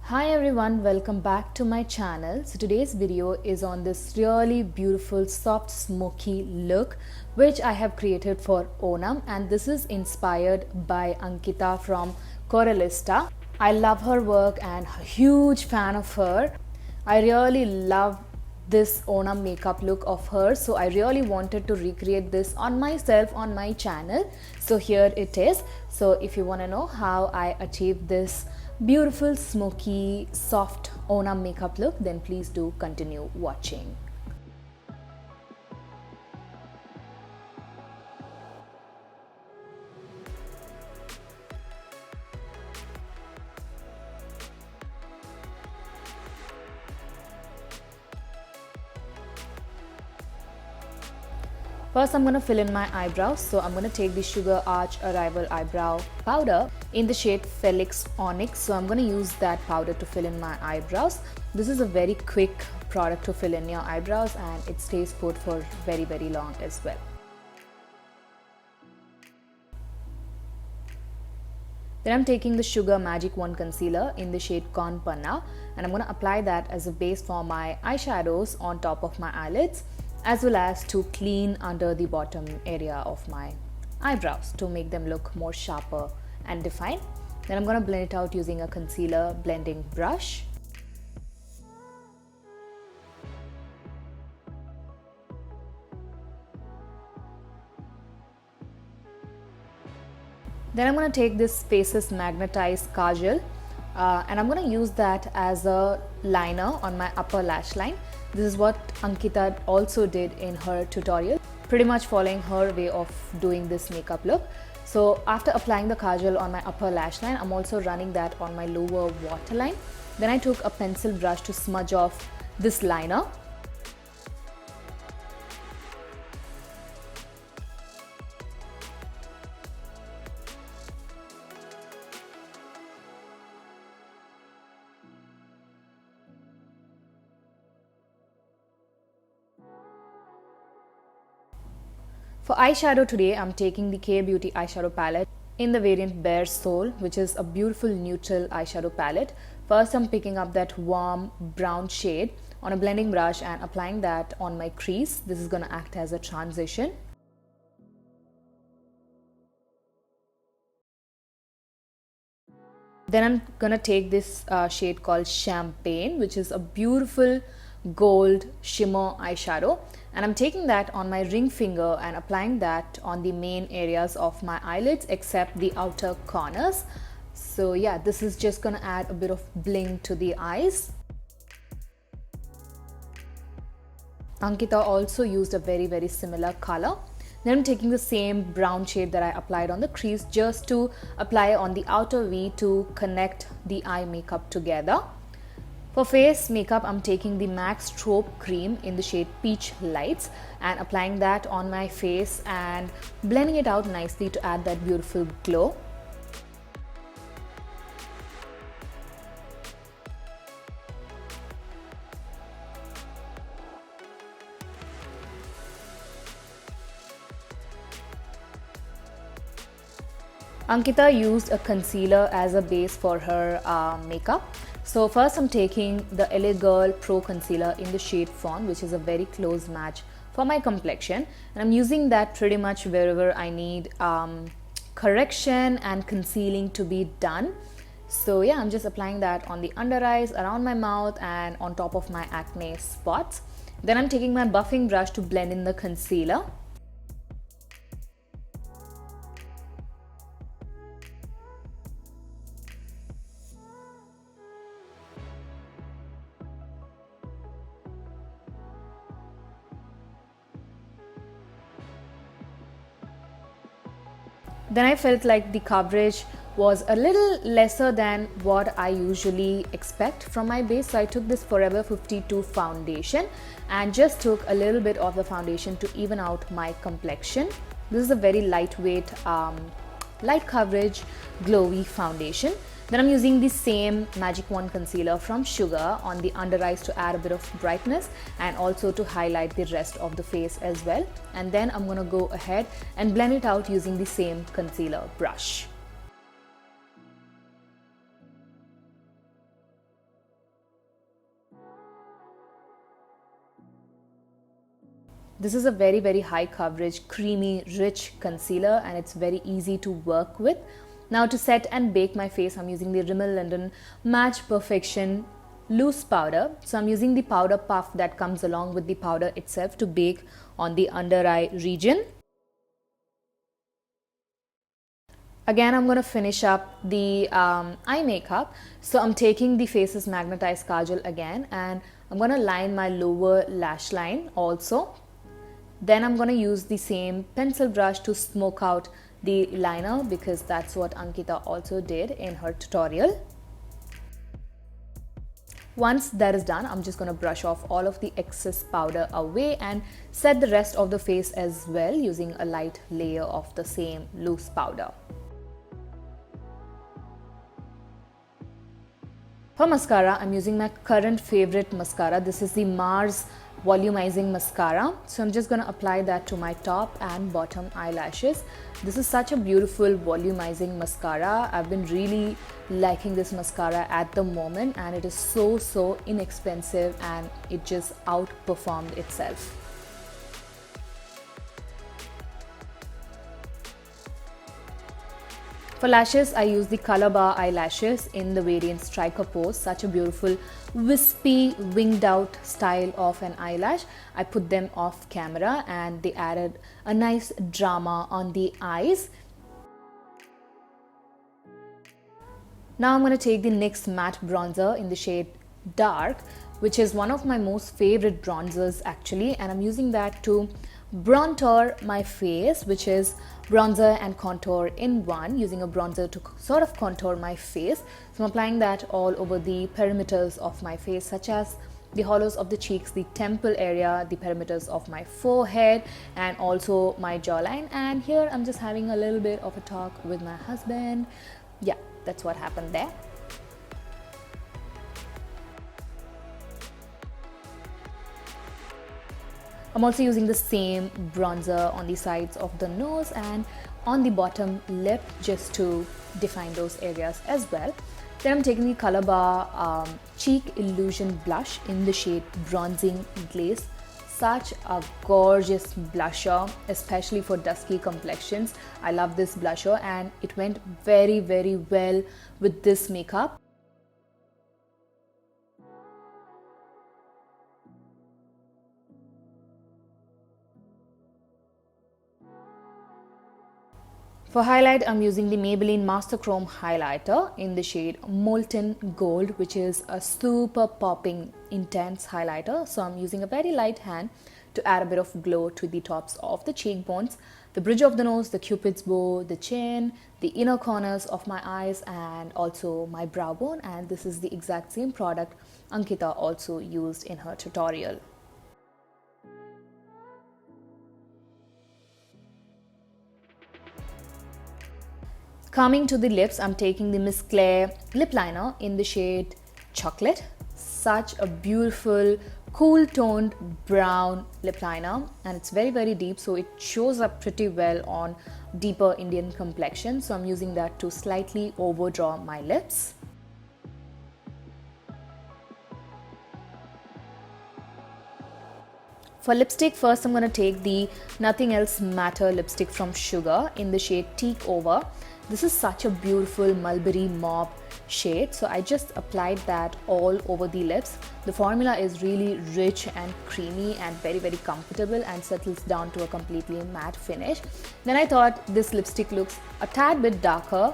Hi everyone, welcome back to my channel. So today's video is on this really beautiful soft smoky look which I have created for Onam, and this is inspired by Ankita from Coralista. I love her work and a huge fan of her. I really love this Onam makeup look of hers, so I really wanted to recreate this on myself on my channel. So here it is. So if you want to know how I achieved this beautiful smoky soft Onam makeup look, then please do continue watching. First, I'm going to fill in my eyebrows. So I'm going to take the Sugar Arch Arrival Eyebrow Powder in the shade Felix Onyx. So I'm going to use that powder to fill in my eyebrows. This is a very quick product to fill in your eyebrows and it stays put for very long as well. Then I'm taking the Sugar Magic Wand Concealer in the shade Corn Panna, and I'm going to apply that as a base for my eyeshadows on top of my eyelids, as well as to clean under the bottom area of my eyebrows to make them look more sharper and defined. Then I'm going to blend it out using a concealer blending brush. Then I'm going to take this Faces Magneteyes Kajal and I'm going to use that as a liner on my upper lash line. This is what Ankita also did in her tutorial, pretty much following her way of doing this makeup look. So after applying the kajal on my upper lash line, I'm also running that on my lower waterline. Then I took a pencil brush to smudge off this liner. For eyeshadow today, I'm taking the K Beauty eyeshadow palette in the variant Bare Soul, which is a beautiful neutral eyeshadow palette. First, I'm picking up that warm brown shade on a blending brush and applying that on my crease. This is going to act as a transition. Then I'm going to take this shade called Champagne, which is a beautiful gold shimmer eyeshadow, and I'm taking that on my ring finger and applying that on the main areas of my eyelids except the outer corners. So yeah, this is just gonna add a bit of bling to the eyes. Ankita also used a very similar color. Then I'm taking the same brown shade that I applied on the crease just to apply on the outer V to connect the eye makeup together. For face makeup, I'm taking the MAC Strobe Cream in the shade Peach Lights and applying that on my face and blending it out nicely to add that beautiful glow. Ankita used a concealer as a base for her makeup. So first I'm taking the LA Girl Pro Concealer in the shade Fawn, which is a very close match for my complexion, and I'm using that pretty much wherever I need correction and concealing to be done. So yeah, I'm just applying that on the under eyes, around my mouth and on top of my acne spots. Then I'm taking my buffing brush to blend in the concealer. Then I felt like the coverage was a little lesser than what I usually expect from my base. So I took this Forever 52 foundation and just took a little bit of the foundation to even out my complexion. This is a very lightweight, light coverage, glowy foundation. Then I'm using the same Magic Wand Concealer from Sugar on the under eyes to add a bit of brightness and also to highlight the rest of the face as well. And then I'm going to go ahead and blend it out using the same concealer brush. This is a very high coverage, creamy, rich concealer, and it's very easy to work with. Now to set and bake my face, I'm using the Rimmel London Match Perfection loose powder. So I'm using the powder puff that comes along with the powder itself to bake on the under eye region. Again, I'm going to finish up the eye makeup. So I'm taking the Faces Magneteyes Kajal again, and I'm going to line my lower lash line also. Then I'm going to use the same pencil brush to smoke out the liner, because that's what Ankita also did in her tutorial. Once that is done, I'm just going to brush off all of the excess powder away and set the rest of the face as well using a light layer of the same loose powder. For mascara, I'm using my current favorite mascara. This is the Mars Volumizing Mascara. So I'm just going to apply that to my top and bottom eyelashes. This is such a beautiful volumizing mascara. I've been really liking this mascara at the moment, and it is so inexpensive, and it just outperformed itself. For lashes, I use the Colorbar eyelashes in the variant Striker Pose. Such a beautiful wispy winged out style of an eyelash. I put them off camera and they added a nice drama on the eyes. Now I'm going to take the NYX matte bronzer in the shade Dark, which is one of my most favorite bronzers actually, and I'm using that to bronzer my face, which is bronzer and contour in one, using a bronzer to sort of contour my face. So I'm applying that all over the perimeters of my face, such as the hollows of the cheeks, the temple area, the perimeters of my forehead, and also my jawline. And here I'm just having a little bit of a talk with my husband. Yeah, that's what happened there. I'm also using the same bronzer on the sides of the nose and on the bottom lip just to define those areas as well. Then I'm taking the Colorbar Cheek Illusion Blush in the shade Bronzing Glaze. Such a gorgeous blusher, especially for dusky complexions. I love this blusher and it went very well with this makeup. For highlight, I'm using the Maybelline Master Chrome highlighter in the shade Molten Gold, which is a super popping intense highlighter. So I'm using a very light hand to add a bit of glow to the tops of the cheekbones, the bridge of the nose, the cupid's bow, the chin, the inner corners of my eyes, and also my brow bone. And this is the exact same product Ankita also used in her tutorial. Coming to the lips, I'm taking the Miss Claire lip liner in the shade Chocolate. Such a beautiful, cool toned brown lip liner, and it's very deep, so it shows up pretty well on deeper Indian complexion. So I'm using that to slightly overdraw my lips. For lipstick, first I'm going to take the Nothing Else Matter lipstick from Sugar in the shade Teak Over. This is such a beautiful mulberry mauve shade, so I just applied that all over the lips. The formula is really rich and creamy and very comfortable and settles down to a completely matte finish. Then I thought this lipstick looks a tad bit darker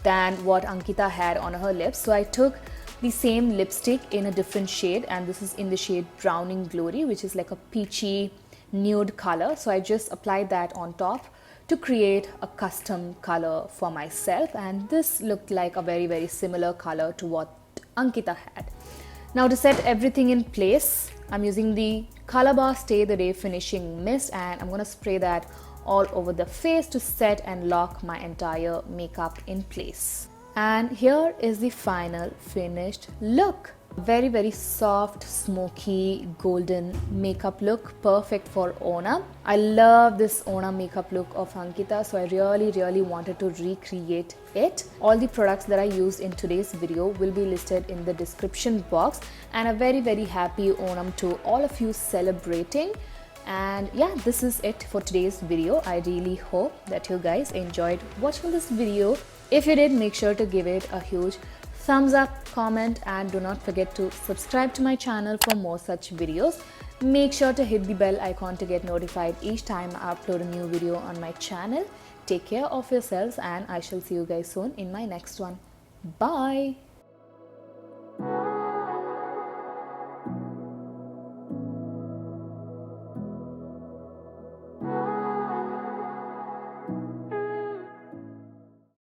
than what Ankita had on her lips, so I took the same lipstick in a different shade, and this is in the shade Drowning Glory, which is like a peachy nude color. So I just applied that on top to create a custom color for myself, and this looked like a very similar color to what Ankita had. Now to set everything in place, I'm using the Colorbar Stay the Day Finishing Mist, and I'm going to spray that all over the face to set and lock my entire makeup in place. And here is the final finished look. Very soft, smoky, golden makeup look, perfect for Onam. I love this Onam makeup look of Ankita, so I really wanted to recreate it. All the products that I used in today's video will be listed in the description box, and a very happy Onam to all of you celebrating. And yeah, this is it for today's video. I really hope that you guys enjoyed watching this video. If you did, make sure to give it a huge thumbs up, comment, and do not forget to subscribe to my channel for more such videos. Make sure to hit the bell icon to get notified each time I upload a new video on my channel. Take care of yourselves, and I shall see you guys soon in my next one. Bye.